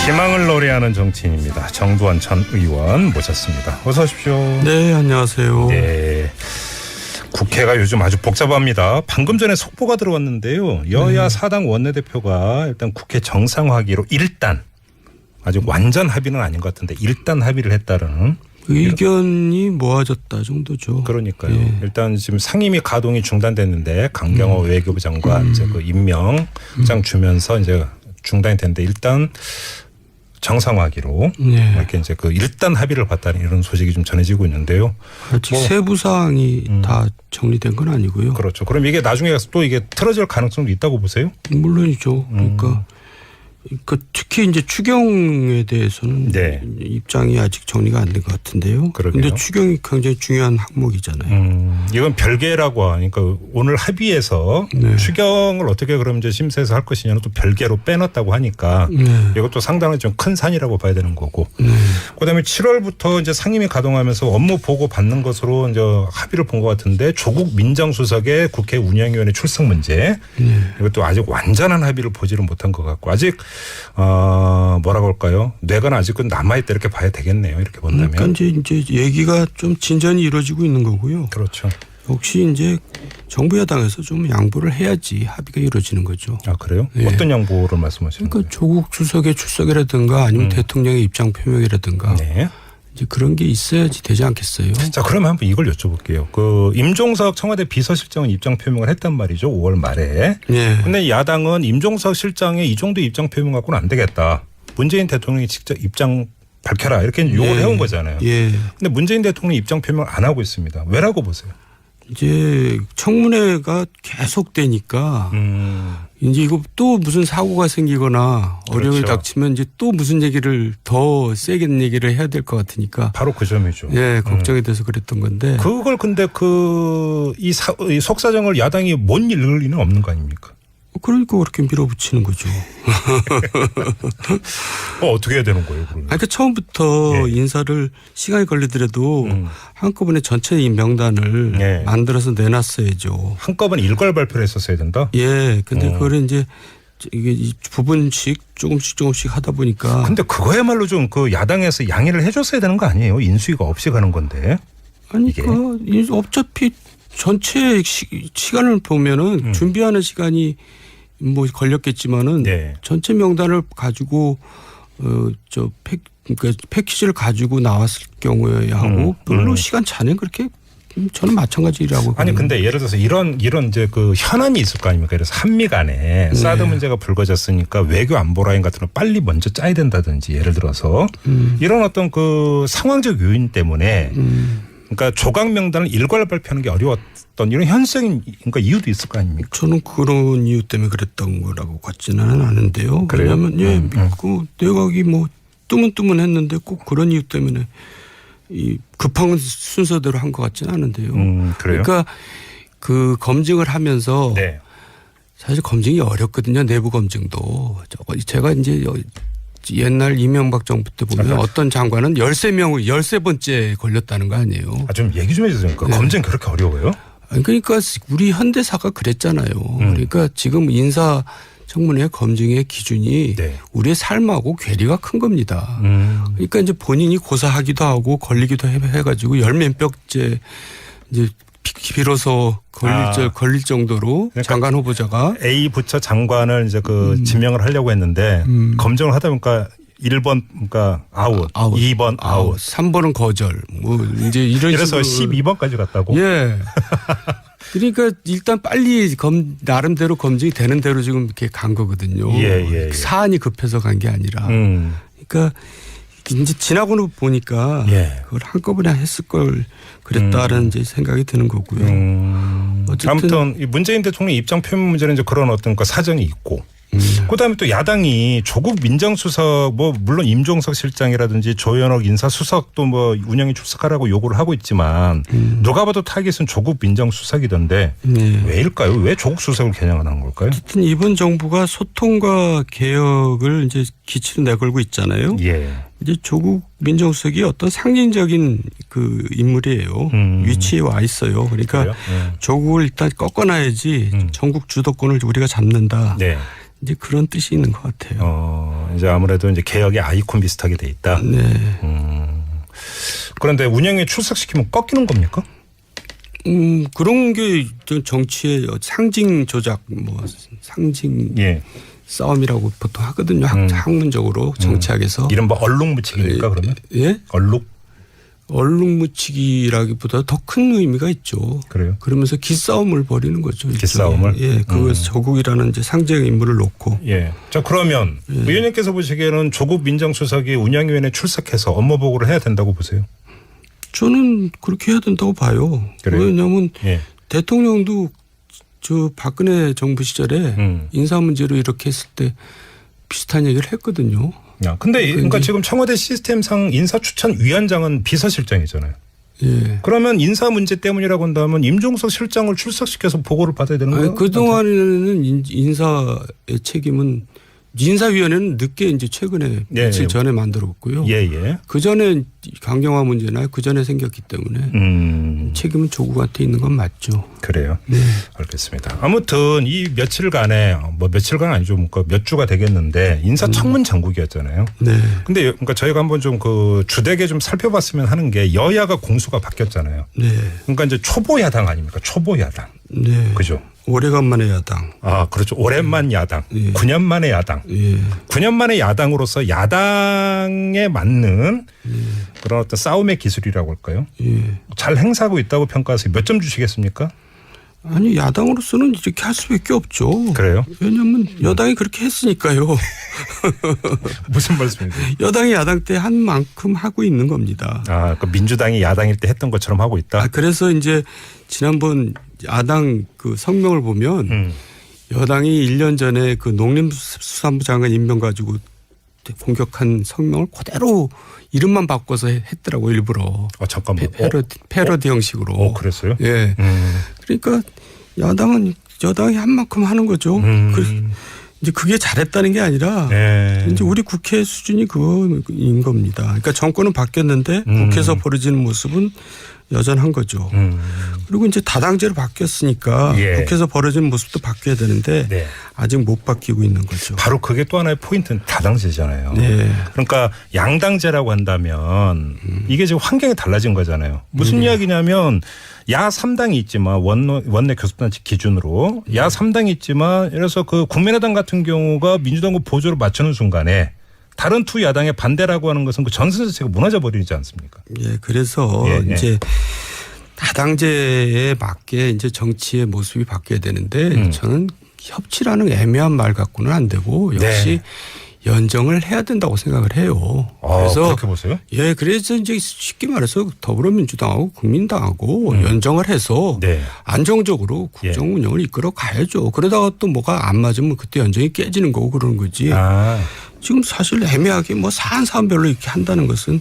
희망을 노래하는 정치인입니다. 정두환 전 의원 모셨습니다. 어서 오십시오. 네, 안녕하세요. 네. 국회가 요즘 아주 복잡합니다. 방금 전에 속보가 들어왔는데요. 여야 사당 원내대표가 일단 국회 정상화기로 일단 아직 완전 합의는 아닌 것 같은데 일단 합의를 했다는 의견이 모아졌다 정도죠. 그러니까요. 예. 일단 지금 상임위 가동이 중단됐는데 강경호 외교부 장관 이제 그 임명장 주면서 이제 중단이 됐는데 일단 정상화기로 예. 이렇게 이제 그 일단 합의를 봤다는 이런 소식이 좀 전해지고 있는데요. 아직 세부 사항이 다 정리된 건 아니고요. 그렇죠. 그럼 이게 나중에 가서 또 이게 틀어질 가능성도 있다고 보세요? 물론이죠. 그러니까 특히 이제 추경에 대해서는 네. 입장이 아직 정리가 안 된 것 같은데요. 그런데 추경이 굉장히 중요한 항목이잖아요. 이건 별개라고 하니까 오늘 합의해서 네. 추경을 어떻게 그럼 이제 심사해서 할 것이냐는 또 별개로 빼놨다고 하니까 네. 이것도 상당히 좀 큰 산이라고 봐야 되는 거고. 네. 그다음에 7월부터 이제 상임위 가동하면서 업무 보고 받는 것으로 이제 합의를 본 것 같은데 조국 민정수석의 국회 운영위원회 출석 문제 네. 이것도 아직 완전한 합의를 보지를 못한 것 같고 아직 뭐라고 할까요? 뇌가 아직은 남아있다 이렇게 봐야 되겠네요. 이렇게 본다면. 그러니까 이제 얘기가 좀 진전이 이루어지고 있는 거고요. 그렇죠. 역시 이제 정부 여당에서 좀 양보를 해야지 합의가 이루어지는 거죠. 아 그래요? 네. 어떤 양보를 말씀하시는 거예요? 그러니까 조국 주석의 출석이라든가 아니면 대통령의 입장 표명이라든가 네. 이제 그런 게 있어야지 되지 않겠어요? 자 그러면 한번 이걸 여쭤볼게요. 그 임종석 청와대 비서실장은 입장 표명을 했단 말이죠. 5월 말에. 네. 근데 야당은 임종석 실장의 이 정도 입장 표명 갖고는 안 되겠다. 문재인 대통령이 직접 입장 밝혀라 이렇게 요구를 해온 거잖아요. 예. 근데 문재인 대통령이 입장 표명을 안 하고 있습니다. 왜라고 보세요? 이제 청문회가 계속되니까 이제 이거 또 무슨 사고가 생기거나 어려움이 그렇죠. 닥치면 이제 또 무슨 얘기를 더 세게 얘기를 해야 될 것 같으니까. 바로 그 점이죠. 예, 걱정이 돼서 그랬던 건데. 그걸 근데 이 속사정을 야당이 못 읽을 리는 없는 거 아닙니까? 그러니까 그렇게 밀어붙이는 거죠. 어떻게 해야 되는 거예요? 그러면? 그러니까 처음부터 예. 인사를 시간이 걸리더라도 한꺼번에 전체 이 명단을 예. 만들어서 내놨어야죠. 한꺼번에 일괄 발표를 했었어야 된다? 예. 근데 그거를 이제 이게 부분씩 조금씩 하다 보니까. 근데 그거야말로 좀 그 야당에서 양해를 해줬어야 되는 거 아니에요? 인수위가 없이 가는 건데. 아니, 어차피 전체 시간을 보면은 준비하는 시간이 뭐 걸렸겠지만은 네. 전체 명단을 가지고 그러니까 패키지를 가지고 나왔을 경우여야 하고 별로 시간 차는 그렇게 저는 마찬가지라고. 아니 근데 예를 들어서 이런 이제 그 현안이 있을 거 아닙니까? 그래서 한미 간에 사드 문제가 불거졌으니까 외교 안보 라인 같은 거 빨리 먼저 짜야 된다든지 예를 들어서 이런 어떤 그 상황적 요인 때문에 그러니까 조각 명단을 일괄 발표하는 게 어려웠던 이런 현실적인 그러니까 이유도 있을 거 아닙니까? 저는 그런 이유 때문에 그랬던 거라고 같지는 않은데요. 그래요? 왜냐하면 그 내각이 뭐 뜨문뜨문했는데 꼭 그런 이유 때문에 이 급한 순서대로 한 것 같지는 않은데요. 그래요? 그러니까 그 검증을 하면서 네. 사실 검증이 어렵거든요. 내부 검증도. 제가 이제 옛날 이명박 정부 때 보면 어떤 장관은 13번째 걸렸다는 거 아니에요. 좀 얘기 좀 해주세요. 네. 검증 그렇게 어려워요? 그러니까 우리 현대사가 그랬잖아요. 그러니까 지금 인사청문회 검증의 기준이 네. 우리의 삶하고 괴리가 큰 겁니다. 그러니까 이제 본인이 고사하기도 하고 걸리기도 해가지고 10몇백째 이제 비로소 걸릴 정도로 그러니까 장관 후보자가 A 부처 장관을 이제 그 지명을 하려고 했는데 검증을 하다 보니까 1번 그러니까 아웃, 2번 아웃, 3번은 거절. 뭐 이제 이런 그래서 식으로 12번까지 갔다고. 예. 그러니까 일단 빨리 나름대로 검증이 되는 대로 지금 이렇게 간 거거든요. 예. 사안이 급해서 간 게 아니라. 그러니까 이제 지나고 보니까 그걸 한꺼번에 했을 걸 그랬다라는 이제 생각이 드는 거고요. 어쨌든 아무튼 문재인 대통령 입장 표명 문제는 이제 그런 어떤 그 사정이 있고. 그다음에 또 야당이 조국 민정수석 뭐 물론 임종석 실장이라든지 조현옥 인사수석도 뭐 운영에 출석하라고 요구를 하고 있지만 누가 봐도 타깃은 조국 민정수석이던데 왜일까요? 왜 조국 수석을 겨냥하는 걸까요? 어쨌든 이번 정부가 소통과 개혁을 이제 기치로 내걸고 있잖아요. 예. 이제 조국 민정수석이 어떤 상징적인 그 인물이에요. 위치에 와 있어요. 그러니까 조국을 일단 꺾어놔야지 전국 주도권을 우리가 잡는다. 네. 이제 그런 뜻이 있는 것 같아요. 이제 아무래도 이제 개혁의 아이콘 비슷하게 돼 있다. 네. 그런데 운영에 출석시키면 꺾이는 겁니까? 그런 게 정치의 상징 조작, 뭐 상징 예. 싸움이라고 보통 하거든요. 학문적으로 정치학에서. 이른바 얼룩무치기입니까 그러면? 예? 얼룩? 얼룩무치기라기보다 더 큰 의미가 있죠. 그래요? 그러면서 기싸움을 벌이는 거죠. 기싸움을? 예, 그 조국이라는 이제 상징 인물을 놓고. 예. 자 그러면 의원님께서 보시기에는 조국 민정수석이 운영위원회에 출석해서 업무 보고를 해야 된다고 보세요? 저는 그렇게 해야 된다고 봐요. 그래요? 왜냐하면 예. 대통령도 저 박근혜 정부 시절에 인사 문제로 이렇게 했을 때 비슷한 얘기를 했거든요. 근데 그러니까 지금 청와대 시스템상 인사추천위원장은 비서실장이잖아요. 예. 그러면 인사 문제 때문이라고 한다면 임종석 실장을 출석시켜서 보고를 받아야 되는 거예요? 그동안에는 인사의 책임은 인사위원회는 늦게 이제 최근에 며칠 전에 만들었고요. 예. 그 전에 강경화 문제나 그 전에 생겼기 때문에 책임은 조국한테 있는 건 맞죠. 그래요. 네. 알겠습니다. 아무튼 이 며칠간에 뭐 며칠간 아니죠, 뭔가 몇 주가 되겠는데 인사청문 장국이었잖아요. 네. 근데 그러니까 저희가 한번 좀 그 주되게 좀 살펴봤으면 하는 게 여야가 공수가 바뀌었잖아요. 네. 그러니까 이제 초보 야당 아닙니까? 초보 야당. 네. 그죠? 오래간만에 야당. 그렇죠. 오랜만 야당. 예. 9년 만에 야당. 예. 9년 만에 야당으로서 야당에 맞는 그런 어떤 싸움의 기술이라고 할까요? 예. 잘 행사하고 있다고 평가하세요. 몇 점 주시겠습니까? 아니 야당으로서는 이렇게 할 수밖에 없죠. 그래요? 왜냐하면 여당이 그렇게 했으니까요. 무슨 말씀이세요? 여당이 야당 때 한 만큼 하고 있는 겁니다. 그 민주당이 야당일 때 했던 것처럼 하고 있다. 그래서 이제 지난번 야당 그 성명을 보면 여당이 1년 전에 그 농림수산부 장관 임명 가지고 공격한 성명을 그대로 이름만 바꿔서 했더라고 일부러. 잠깐만. 패러디 형식으로. 그랬어요? 예. 그러니까 야당은 여당이 한 만큼 하는 거죠. 이제 그게 잘했다는 게 아니라 이제 우리 국회 수준이 그거인 겁니다. 그러니까 정권은 바뀌었는데 국회에서 벌어지는 모습은 여전한 거죠. 그리고 이제 다당제로 바뀌었으니까 국회에서 벌어지는 모습도 바뀌어야 되는데 아직 못 바뀌고 있는 거죠. 바로 그게 또 하나의 포인트는 다당제잖아요. 네. 그러니까 양당제라고 한다면 이게 지금 환경이 달라진 거잖아요. 무슨 이야기냐면 야 3당이 있지만 원내 교섭단체 기준으로 야 3당이 있지만 그래서 그 국민의당 같은 경우가 민주당과 보조를 맞추는 순간에 다른 투 야당의 반대라고 하는 것은 그 전선 자체가 무너져 버리지 않습니까? 예, 그래서 이제 다당제에 맞게 이제 정치의 모습이 바뀌어야 되는데 저는 협치라는 애매한 말 갖고는 안 되고 역시 연정을 해야 된다고 생각을 해요. 그래서 그렇게 보세요? 예, 그래서 이제 쉽게 말해서 더불어민주당하고 국민당하고 연정을 해서 안정적으로 국정 운영을 이끌어 가야죠. 그러다가 또 뭐가 안 맞으면 그때 연정이 깨지는 거고 그러는 거지. 지금 사실 애매하게 뭐 사안별로 이렇게 한다는 것은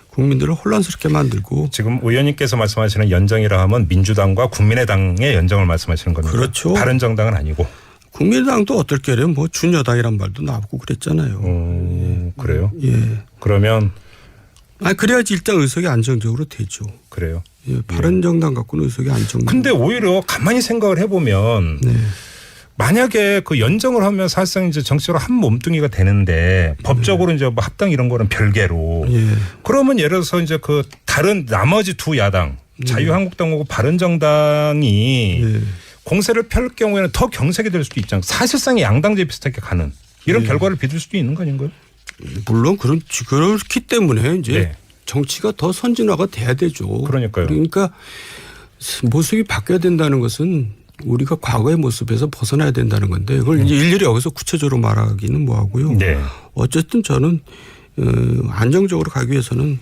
국민들을 혼란스럽게 만들고. 지금 의원님께서 말씀하시는 연정이라 하면 민주당과 국민의당의 연정을 말씀하시는 겁니다. 그렇죠. 바른정당은 아니고. 국민의당도 어떨 게는 뭐 준여당이란 말도 나오고 그랬잖아요. 그래요? 예. 그러면. 그래야지 일단 의석이 안정적으로 되죠. 그래요? 예. 바른정당 갖고는 의석이 안정적. 근데 오히려 가만히 생각을 해보면 만약에 그 연정을 하면 사실상 이제 정치적으로 한 몸뚱이가 되는데 법적으로 이제 뭐 합당 이런 거는 별개로 그러면 예를 들어서 이제 그 다른 나머지 두 야당 자유한국당하고 바른정당이 공세를 펼 경우에는 더 경색이 될 수도 있잖아요. 사실상 양당제 비슷하게 가는 이런 결과를 빚을 수도 있는 거 아닌가요? 물론 그렇기 때문에 이제 정치가 더 선진화가 돼야 되죠. 그러니까요. 그러니까 모습이 바뀌어야 된다는 것은 우리가 과거의 모습에서 벗어나야 된다는 건데 그걸 이제 일일이 여기서 구체적으로 말하기는 뭐하고요. 어쨌든 저는 안정적으로 가기 위해서는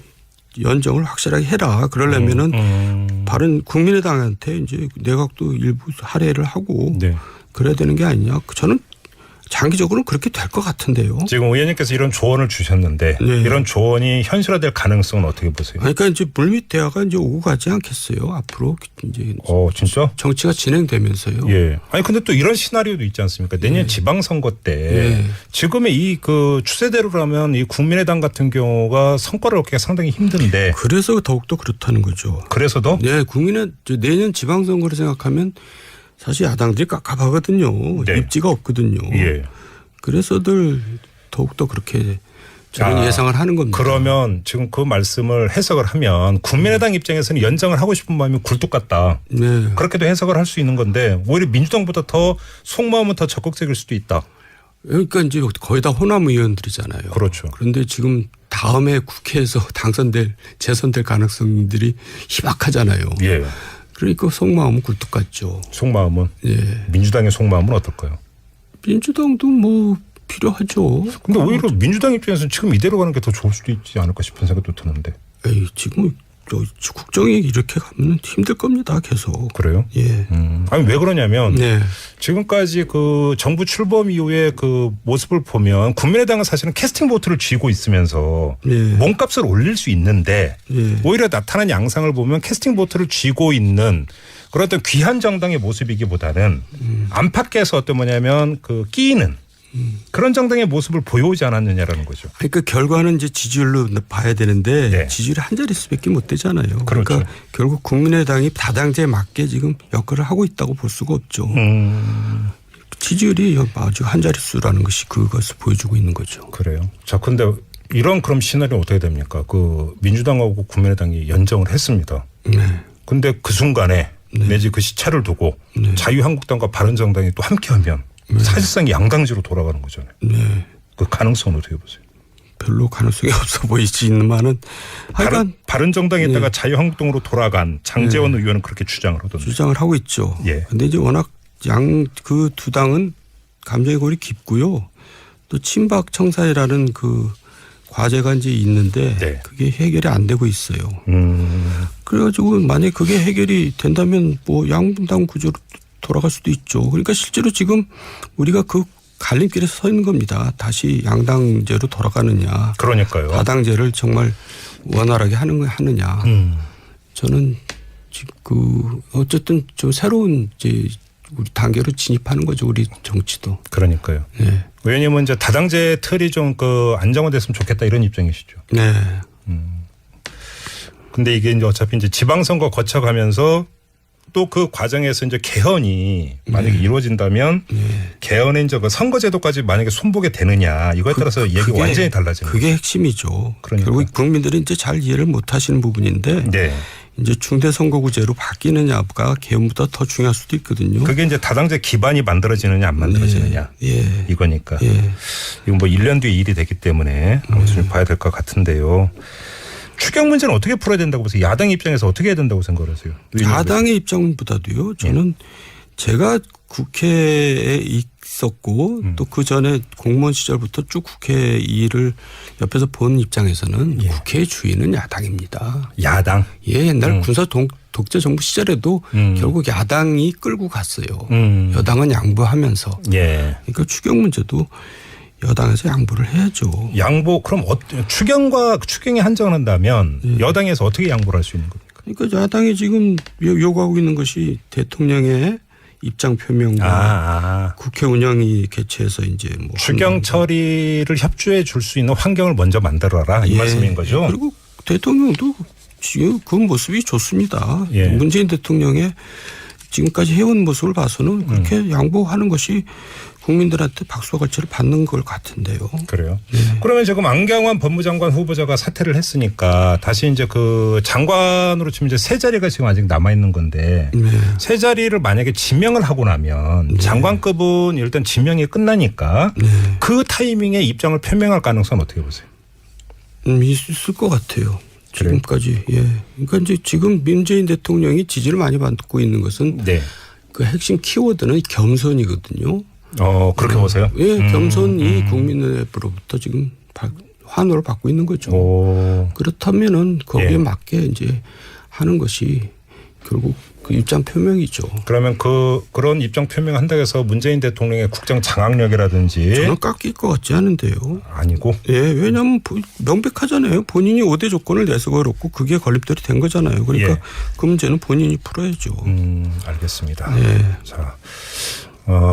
연정을 확실하게 해라. 그러려면은 바른 국민의당한테 이제 내각도 일부 할애를 하고 그래야 되는 게 아니냐. 저는 장기적으로는 그렇게 될 것 같은데요. 지금 의원님께서 이런 조언을 주셨는데 이런 조언이 현실화될 가능성은 어떻게 보세요? 그러니까 이제 물밑 대화가 이제 오고 가지 않겠어요. 앞으로 이제 진짜? 정치가 진행되면서요. 아니 근데 또 이런 시나리오도 있지 않습니까? 내년 지방선거 때 지금의 이 그 추세대로라면 이 국민의당 같은 경우가 성과를 얻기가 상당히 힘든데. 그래서 더욱더 그렇다는 거죠. 그래서도? 네, 내년 지방선거를 생각하면. 사실 야당들이 깝깝하거든요. 입지가 없거든요. 그래서들 더욱더 그렇게 저는 예상을 하는 겁니다. 그러면 지금 그 말씀을 해석을 하면 국민의당 입장에서는 연장을 하고 싶은 마음이 굴뚝 같다. 네. 그렇게도 해석을 할 수 있는 건데 오히려 민주당보다 더 속마음은 더 적극적일 수도 있다. 그러니까 이제 거의 다 호남 의원들이잖아요. 그렇죠. 그런데 지금 다음에 국회에서 재선될 가능성들이 희박하잖아요. 예. 그러니까 속마음은 굴뚝 같죠. 속마음은 예. 민주당의 속마음은 어떨까요? 민주당도 뭐 필요하죠. 근데 오히려 민주당 입장에서는 지금 이대로 가는 게 더 좋을 수도 있지 않을까 싶은 생각도 드는데. 에이, 지금 국정이 이렇게 가면 힘들 겁니다. 계속. 그래요? 예. 아니 왜 그러냐면 네. 지금까지 그 정부 출범 이후에 그 모습을 보면 국민의당은 사실은 캐스팅 보트를 쥐고 있으면서 예. 몸값을 올릴 수 있는데 예. 오히려 나타난 양상을 보면 캐스팅 보트를 쥐고 있는 그런 어떤 귀한 정당의 모습이기보다는 안팎에서 어떤 뭐냐면 그 끼이는 그런 정당의 모습을 보여오지 않았느냐라는 거죠. 그러니까 결과는 이제 지지율로 봐야 되는데 네. 지지율이 한 자릿수밖에 못 되잖아요. 그러니까 그렇죠. 결국 국민의당이 다당제에 맞게 지금 역할을 하고 있다고 볼 수가 없죠. 지지율이 아주 한 자릿수라는 것이 그것을 보여주고 있는 거죠. 그래요. 자, 근데 이런 그럼 시나리오 어떻게 됩니까? 그 민주당하고 국민의당이 연정을 했습니다. 네. 근데 그 순간에 내지 그 시차를 두고 자유한국당과 바른정당이 또 함께하면 사실상 양당제로 돌아가는 거잖아요. 네. 그 가능성은 어떻게 보세요? 별로 가능성이 없어 보이지만은 하여간 바른정당에다가 자유한국당으로 돌아간 장제원 의원은 그렇게 주장을 하던데. 주장을 하고 있죠. 예. 근데 이제 워낙 그 두 당은 감정의 골이 깊고요. 또 친박 청사회라는 그 과제가 이제 있는데 네. 그게 해결이 안 되고 있어요. 그래가지고 만약에 그게 해결이 된다면 뭐 양분당 구조로 돌아갈 수도 있죠. 그러니까 실제로 지금 우리가 그 갈림길에 서 있는 겁니다. 다시 양당제로 돌아가느냐. 그러니까요. 다당제를 정말 원활하게 하느냐. 저는 지금 그 어쨌든 좀 새로운 이제 우리 단계로 진입하는 거죠. 우리 정치도. 그러니까요. 네. 왜냐면 이제 다당제 틀이 좀 그 안정화됐으면 좋겠다 이런 입장이시죠. 네. 근데 이게 이제 어차피 이제 지방선거 거쳐가면서 또 그 과정에서 이제 개헌이 만약에 이루어진다면 개헌의 이제 그 선거제도까지 만약에 손보게 되느냐 이거에 따라서 얘기가 완전히 달라지는 그게 핵심이죠. 그러니까. 결국 국민들이 이제 잘 이해를 못 하시는 부분인데 네. 이제 중대선거구제로 바뀌느냐가 개헌보다 더 중요할 수도 있거든요. 그게 이제 다당제 기반이 만들어지느냐 안 만들어지느냐 예. 이거니까. 예. 이건 뭐 1년 뒤에 일이 되기 때문에 아무튼 좀 봐야 될 것 같은데요. 추경 문제는 어떻게 풀어야 된다고 보세요? 야당 입장에서 어떻게 해야 된다고 생각을 하세요? 야당의 입장보다도요. 저는 제가 국회에 있었고 또 그 전에 공무원 시절부터 쭉 국회 일을 옆에서 본 입장에서는 국회의 주인은 야당입니다. 야당? 예, 옛날 군사 독재 정부 시절에도 결국 야당이 끌고 갔어요. 여당은 양보하면서. 예. 그러니까 추경 문제도 여당에서 양보를 해야죠. 양보 그럼 추경에 한정을 한다면 여당에서 어떻게 양보를 할 수 있는 겁니까? 그러니까 야당이 지금 요구하고 있는 것이 대통령의 입장 표명과 국회 운영위 개최해서 이제 뭐 추경 처리를 협조해 줄 수 있는 환경을 먼저 만들어라 이 말씀인 거죠. 그리고 대통령도 지금 그 모습이 좋습니다. 예. 문재인 대통령의 지금까지 해온 모습을 봐서는 그렇게 양보하는 것이 국민들한테 박수와 걸치를 받는 것 같은데요. 그래요. 그러면 지금 안경환 법무장관 후보자가 사퇴를 했으니까 다시 이제 그 장관으로 치면 이제 세 자리가 지금 아직 남아 있는 건데 세 자리를 만약에 지명을 하고 나면 장관급은 일단 지명이 끝나니까 그 타이밍에 입장을 표명할 가능성은 어떻게 보세요? 있을 것 같아요. 지금까지. 예. 그러니까 이제 지금 문재인 대통령이 지지를 많이 받고 있는 것은 그 핵심 키워드는 겸손이거든요. 그렇게 보세요? 예, 겸손이 국민으로부터 지금 환호를 받고 있는 거죠. 그렇다면은 거기에 맞게 이제 하는 것이 결국 그 입장 표명이죠. 그러면 그런 입장 표명한다고 해서 문재인 대통령의 국정 장악력이라든지 저는 깎일 것 같지 않은데요. 아니고. 예, 왜냐하면 명백하잖아요. 본인이 5대 조건을 내서 그렇고 그게 건립들이 된 거잖아요. 그러니까 그 문제는 본인이 풀어야죠. 알겠습니다. 예. 자.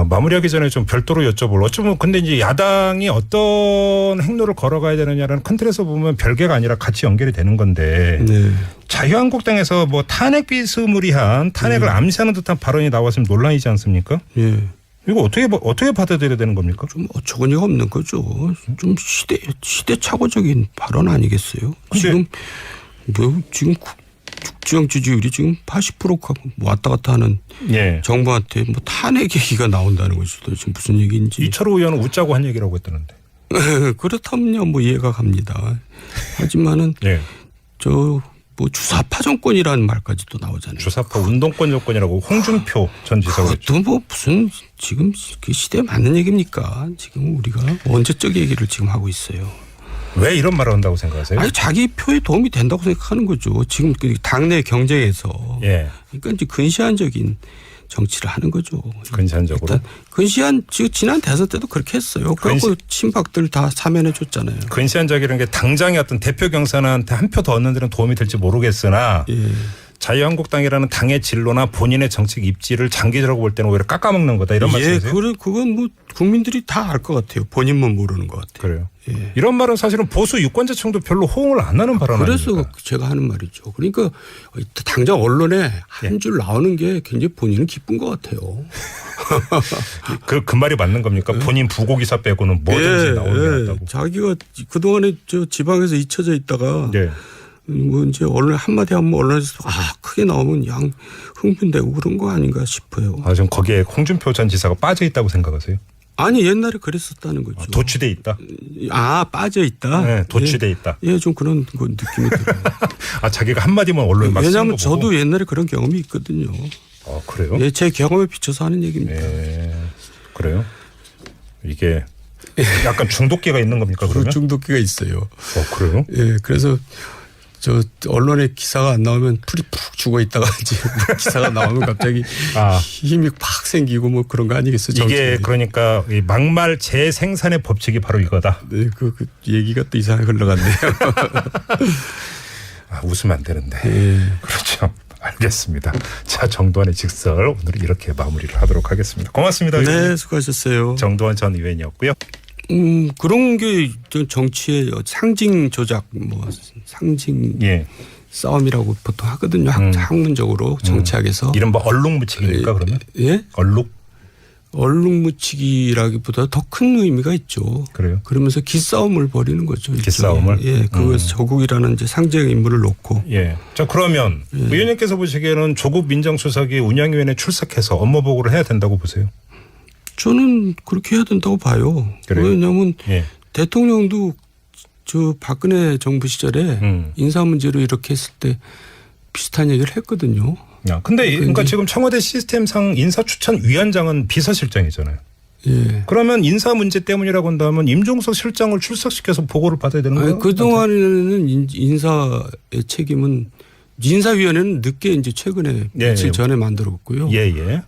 마무리하기 전에 좀 별도로 여쭤볼. 어쩌면 근데 이제 야당이 어떤 행로를 걸어가야 되느냐라는 큰 틀에서 보면 별개가 아니라 같이 연결이 되는 건데 자유한국당에서 뭐 탄핵 비스무리한 탄핵을 암시하는 듯한 발언이 나왔으면 논란이지 않습니까? 예. 이거 어떻게 받아들여야 되는 겁니까? 좀 어처구니가 없는 거죠. 좀 시대착오적인 발언 아니겠어요? 지금 국정 지지율이 지금 80% 왔다 갔다 하는 예. 정부한테 뭐 탄핵 얘기가 나온다는 것이 도대체 무슨 얘기인지. 이철호 의원은 웃자고 한 얘기라고 했다는데. 그렇다면요, 뭐 이해가 갑니다. 하지만은 예. 뭐 주사파 정권이라는 말까지도 나오잖아요. 주사파 운동권 정권이라고 홍준표 전 지사가 했죠. 그것도 뭐 무슨 지금 그 시대에 맞는 얘기입니까? 지금 우리가 언제적 얘기를 지금 하고 있어요. 왜 이런 말을 한다고 생각하세요? 아니 자기 표에 도움이 된다고 생각하는 거죠. 지금 그 당내 경쟁에서. 예. 그러니까 이제 근시안적인 정치를 하는 거죠. 근시안적으로. 근시안 지난 대선 때도 그렇게 했어요. 그리고 친박들 다 사면해 줬잖아요. 근시안적이라는 게 당장의 어떤 대표 경선한테 한 표 더 얻는 데는 도움이 될지 모르겠으나 예. 자유한국당이라는 당의 진로나 본인의 정책 입지를 장기적으로 볼 때는 오히려 깎아먹는 거다 이런 말씀이세요? 그건 뭐 국민들이 다 알 것 같아요. 본인만 모르는 것 같아요. 그래요. 예. 이런 말은 사실은 보수 유권자층도 별로 호응을 안 하는 발언 그래서 아닙니까? 제가 하는 말이죠. 그러니까 당장 언론에 한 줄 나오는 게 굉장히 본인은 기쁜 것 같아요. 그 말이 맞는 겁니까? 본인 부고 기사 빼고는 뭐든지 나오는 게 낫다고. 자기가 그동안에 지방에서 잊혀져 있다가 네. 뭐 이제 언론 한마디 하면 언론에서 크게 나오면 양 흥분되고 그런 거 아닌가 싶어요. 아, 좀 거기에 홍준표 전 지사가 빠져 있다고 생각하세요? 아니 옛날에 그랬었다는 거죠. 도취돼 있다. 빠져 있다. 네, 도취돼 있다. 예, 좀 그런 느낌이 들어요. 자기가 한마디만 언론에 막 쓰는 거 왜냐하면 보고. 저도 옛날에 그런 경험이 있거든요. 아, 그래요? 예, 제 경험에 비춰서 하는 얘기입니다. 예, 그래요? 이게 약간 중독기가 있는 겁니까 그러면? 중독기가 있어요. 그래요? 예, 그래서 언론에 기사가 안 나오면 풀이 푹 죽어 있다가 이제 기사가 나오면 갑자기 힘이 팍 생기고 뭐 그런 거 아니겠어요? 이게 그러니까 이 막말 재생산의 법칙이 바로 이거다. 네, 그 얘기가 또 이상하게 흘러갔네요. 웃으면 안 되는데. 예. 그렇죠. 알겠습니다. 자, 정도환의 직설 오늘 이렇게 마무리를 하도록 하겠습니다. 고맙습니다. 네, 의원님. 수고하셨어요. 정도환 전 의원이었고요. 그런 게 정치의 상징 조작, 뭐 상징 싸움이라고 보통 하거든요. 학문적으로 정치학에서. 이른바 얼룩무치기입니까 그러면? 예? 얼룩무치기라기보다 더 큰 의미가 있죠. 그래요? 그러면서 기싸움을 벌이는 거죠. 기싸움을? 예, 그것을 조국이라는 이제 상징 인물을 놓고. 예. 자, 그러면 의원님께서 보시기에는 조국 민정수석이 운영위원회에 출석해서 업무 보고를 해야 된다고 보세요? 저는 그렇게 해야 된다고 봐요. 그래요? 왜냐하면 대통령도 박근혜 정부 시절에 인사 문제로 이렇게 했을 때 비슷한 얘기를 했거든요. 근데 그러니까 지금 청와대 시스템상 인사추천위원장은 비서실장이잖아요. 예. 그러면 인사 문제 때문이라고 한다면 임종석 실장을 출석시켜서 보고를 받아야 되는 거예요? 그동안에는 인사의 책임은 인사위원회는 늦게 이제 최근에 며칠 전에 만들었고요.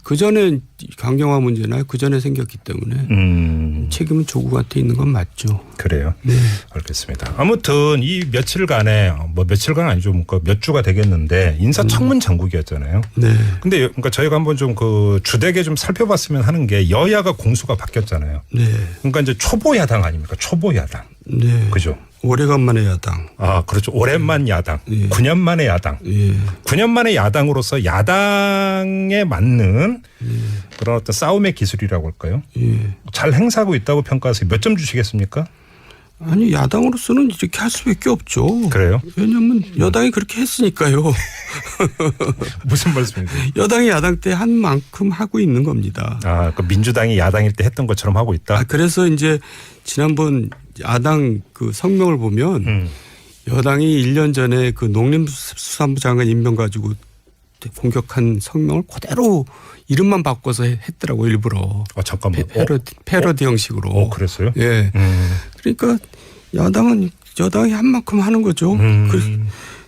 그 전에 강경화 문제나 그 전에 생겼기 때문에 책임은 조국한테 있는 건 맞죠. 그래요. 네. 알겠습니다. 아무튼 이 며칠간에 며칠간 아니죠. 몇 주가 되겠는데 인사청문 장국이었잖아요. 네. 근데 그러니까 저희가 한번 좀 그 주되게 좀 살펴봤으면 하는 게 여야가 공수가 바뀌었잖아요. 네. 그러니까 이제 초보 야당 아닙니까? 초보 야당. 네. 그죠? 오래간만에 야당. 그렇죠. 오랜만 야당. 9년 만에 야당. 9년 만에 야당으로서 야당에 맞는 그런 어떤 싸움의 기술이라고 할까요? 잘 행사하고 있다고 평가하세요. 몇 점 주시겠습니까? 아니 야당으로서는 이렇게 할 수밖에 없죠. 그래요? 왜냐하면 여당이 그렇게 했으니까요. 무슨 말씀이세요? 여당이 야당 때 한 만큼 하고 있는 겁니다. 그 민주당이 야당일 때 했던 것처럼 하고 있다. 그래서 이제 지난번 야당 그 성명을 보면 여당이 1년 전에 그 농림수산부 장관 임명 가지고 공격한 성명을 그대로 이름만 바꿔서 했더라고 일부러. 잠깐만. 패러디 형식으로. 그랬어요? 예. 그러니까 여당이 한 만큼 하는 거죠.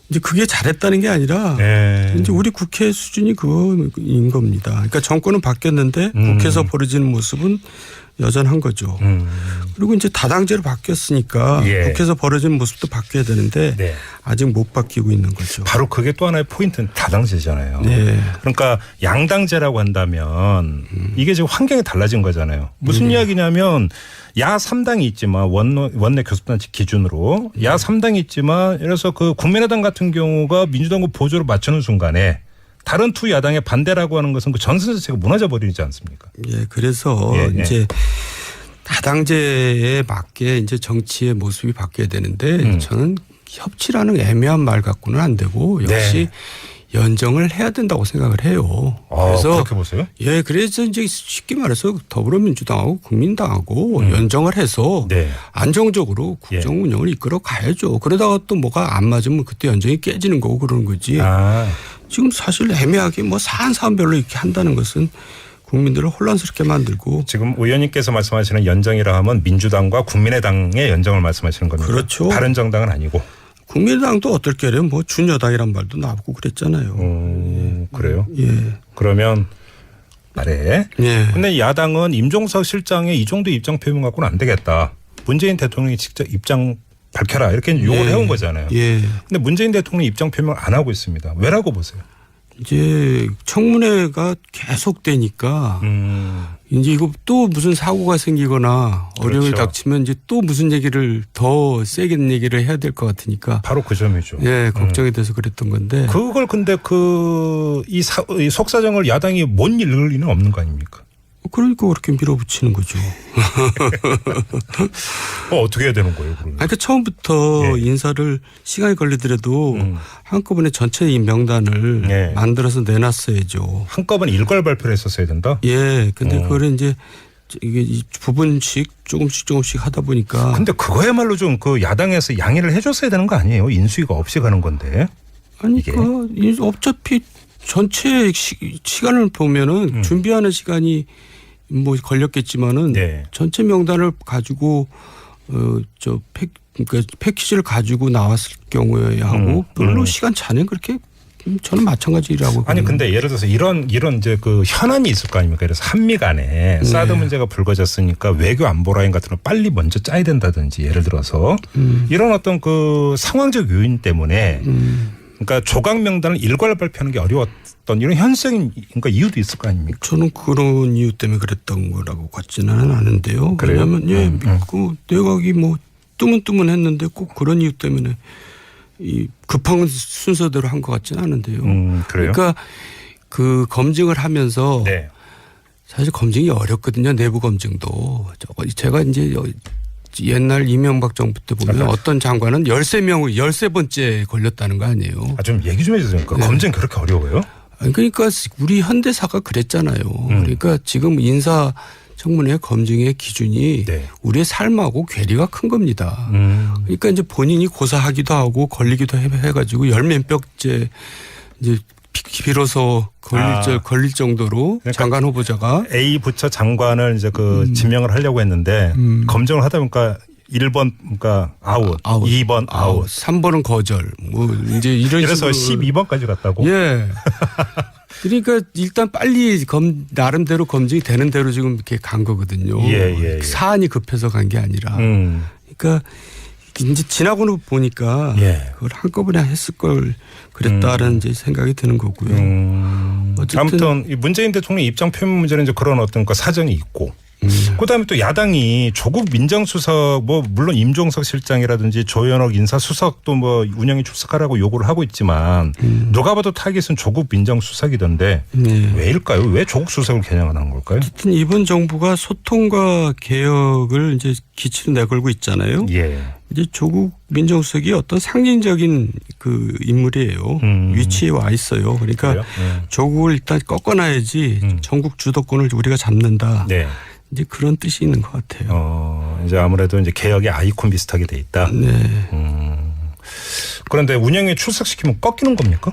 이제 그게 잘했다는 게 아니라 이제 우리 국회 수준이 그거인 겁니다. 그러니까 정권은 바뀌었는데 국회에서 벌어지는 모습은 여전한 거죠. 그리고 이제 다당제로 바뀌었으니까 국회에서 벌어지는 모습도 바뀌어야 되는데 아직 못 바뀌고 있는 거죠. 바로 그게 또 하나의 포인트는 다당제잖아요. 네. 그러니까 양당제라고 한다면 이게 지금 환경이 달라진 거잖아요. 무슨 이야기냐면 야 3당이 있지만 원내 교섭단체 기준으로 야 3당이 있지만 그래서 그 국민의당 같은 경우가 민주당과 보조를 맞추는 순간에 다른 투 야당의 반대라고 하는 것은 그 전선 자체가 무너져 버리지 않습니까? 예, 그래서 이제 다당제에 맞게 이제 정치의 모습이 바뀌어야 되는데 저는 협치라는 애매한 말 갖고는 안 되고 역시 연정을 해야 된다고 생각을 해요. 그래서 그렇게 보세요? 예, 그래서 이제 쉽게 말해서 더불어민주당하고 국민당하고 연정을 해서 안정적으로 국정 운영을 이끌어 가야죠. 그러다가 또 뭐가 안 맞으면 그때 연정이 깨지는 거고 그러는 거지. 지금 사실 애매하게 뭐 사안별로 이렇게 한다는 것은 국민들을 혼란스럽게 만들고. 지금 의원님께서 말씀하시는 연정이라 하면 민주당과 국민의당의 연정을 말씀하시는 겁니다. 그렇죠. 다른 정당은 아니고. 국민의당도 어떨 게는 뭐 준여당이란 말도 나오고 그랬잖아요. 그래요? 예. 그러면 말해. 예. 근데 야당은 임종석 실장의 이 정도 입장 표명 갖고는 안 되겠다. 문재인 대통령이 직접 입장 밝혀라 이렇게 요구를 해온 거잖아요. 예. 근데 문재인 대통령이 입장 표명 안 하고 있습니다. 왜라고 보세요? 이제 청문회가 계속되니까 이제 이거 또 무슨 사고가 생기거나 어려움이 닥치면 이제 또 무슨 얘기를 더 세게 얘기를 해야 될 것 같으니까 바로 그 점이죠. 예, 걱정이 돼서 그랬던 건데 그걸 근데 이 속사정을 야당이 못 읽을 리는 없는 거 아닙니까? 그러니까 그렇게 밀어붙이는 거죠. 어떻게 해야 되는 거예요? 그러면? 그러니까 처음부터 인사를 시간이 걸리더라도 한꺼번에 전체 이 명단을 만들어서 내놨어야죠. 한꺼번에 일괄 발표를 했었어야 된다? 예. 근데 그거를 이제 이게 부분씩 조금씩 하다 보니까. 근데 그거야말로 좀 그 야당에서 양해를 해줬어야 되는 거 아니에요? 인수위가 없이 가는 건데. 아니, 어차피 전체 시간을 보면은 준비하는 시간이 뭐 걸렸겠지만은 전체 명단을 가지고 그러니까 패키지를 가지고 나왔을 경우에 하고 별로 시간 차는 그렇게 저는 마찬가지라고. 아니 근데 예를 들어서 이런 이제 그 현안이 있을 거 아닙니까? 그래서 한미 간에 사드 문제가 불거졌으니까 외교 안보 라인 같은 거 빨리 먼저 짜야 된다든지 예를 들어서 이런 어떤 그 상황적 요인 때문에 그러니까 조각 명단을 일괄 발표하는 게 어려웠던 이런 현실적인 그러니까 이유도 있을 거 아닙니까? 저는 그런 이유 때문에 그랬던 거라고 같지는 않은데요. 그래요? 왜냐하면 믿고 내각이 뭐 뜨문뜨문했는데 꼭 그런 이유 때문에 이 급한 순서대로 한 것 같지는 않은데요. 그래요? 그러니까 그 검증을 하면서 사실 검증이 어렵거든요. 내부 검증도. 제가 이제 옛날 이명박 정부 때 보면 어떤 장관은 13번째 걸렸다는 거 아니에요. 좀 얘기 좀 해주세요. 검증 그렇게 어려워요? 그러니까 우리 현대사가 그랬잖아요. 그러니까 지금 인사청문회 검증의 기준이 우리의 삶하고 괴리가 큰 겁니다. 그러니까 이제 본인이 고사하기도 하고 걸리기도 해가지고 열몇 벽째 이제 비로소 걸릴 정도로 그러니까 장관 후보자가 A 부처 장관을 이제 그 지명을 하려고 했는데 검증을 하다 보니까 1번 그러니까 아웃, 2번 아웃, 3번은 거절. 뭐 이제 이런 그래서 식으로 12번까지 갔다고. 예. 그러니까 일단 빨리 나름대로 검증이 되는 대로 지금 이렇게 간 거거든요. 사안이 급해서 간 게 아니라. 그러니까 이제 지나고는 보니까 그걸 한꺼번에 했을 걸 그랬다라는 이제 생각이 드는 거고요. 아무튼 문재인 대통령 입장 표명 문제는 이제 그런 어떤 그 사정이 있고. 그다음에 또 야당이 조국 민정수석 뭐 물론 임종석 실장이라든지 조현옥 인사수석도 뭐 운영에 출석하라고 요구를 하고 있지만 누가 봐도 타깃은 조국 민정수석이던데 왜일까요? 왜 조국 수석을 겨냥하는 걸까요? 어쨌든 이번 정부가 소통과 개혁을 이제 기치로 내걸고 있잖아요. 이제 조국 민정수석이 어떤 상징적인 그 인물이에요. 위치에 와 있어요. 그러니까 조국을 일단 꺾어놔야지 전국 주도권을 우리가 잡는다. 이제 그런 뜻이 있는 것 같아요. 이제 아무래도 이제 개혁의 아이콘 비슷하게 돼 있다. 그런데 운영에 출석시키면 꺾이는 겁니까?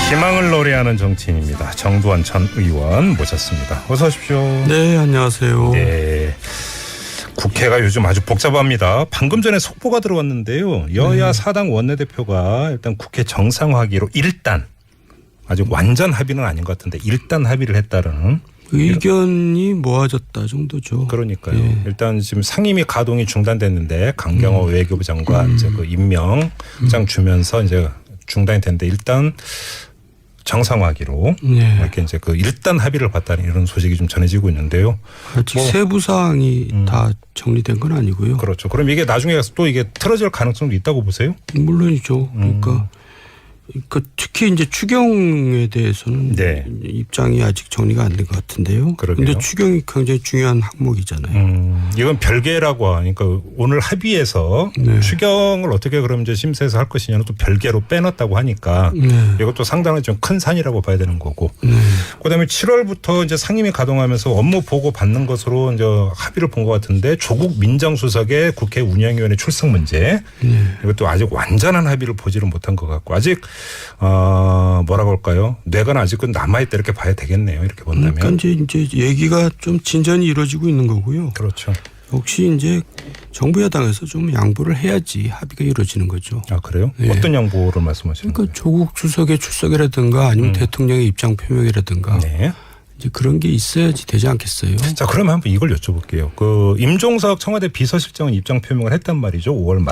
희망을 노래하는 정치인입니다. 정두환 전 의원 모셨습니다. 어서 오십시오. 네, 안녕하세요. 네. 국회가 요즘 아주 복잡합니다. 방금 전에 속보가 들어왔는데요. 여야 사당 원내대표가 일단 국회 정상화하기로 일단 아직 완전 합의는 아닌 것 같은데 일단 합의를 했다는 의견이 모아졌다 정도죠. 그러니까요. 일단 지금 상임위 가동이 중단됐는데 강경호 외교부 장관 이제 그 임명장 주면서 이제 중단이 됐는데 일단 정상화하기로 이렇게 이제 그 일단 합의를 봤다는 이런 소식이 좀 전해지고 있는데요. 아직 세부 사항이 다 정리된 건 아니고요. 그렇죠. 그럼 이게 나중에 가서 또 이게 틀어질 가능성도 있다고 보세요? 물론이죠. 그러니까 그 특히 이제 추경에 대해서는 네. 입장이 아직 정리가 안 된 것 같은데요. 그런데 추경이 굉장히 중요한 항목이잖아요. 이건 별개라고 하니까 오늘 합의에서 네. 추경을 어떻게 그럼 이제 심사해서 할 것이냐는 또 별개로 빼놨다고 하니까 네. 이것도 상당히 좀 큰 산이라고 봐야 되는 거고. 네. 그다음에 7월부터 이제 상임위 가동하면서 업무 보고 받는 것으로 이제 합의를 본 것 같은데 조국 민정수석의 국회 운영위원회 출석 문제 이것도 아직 완전한 합의를 보지를 못한 것 같고 아직 뭐라고 할까요? 뇌가 아직은 남아있다 이렇게 봐야 되겠네요. 이렇게 본다면. 그러니까 이제 얘기가 좀 진전이 이루어지고 있는 거고요. 그렇죠. 역시 이제 정부 여당에서 좀 양보를 해야지 합의가 이루어지는 거죠. 아 그래요? 네. 어떤 양보를 말씀하시는 거예요? 그러니까 조국 주석의 출석이라든가 아니면 대통령의 입장 표명이라든가 네. 이제 그런 게 있어야지 되지 않겠어요. 자 그러면 한번 이걸 여쭤볼게요. 그 임종석 청와대 비서실장은 입장 표명을 했단 말이죠. 5월 말.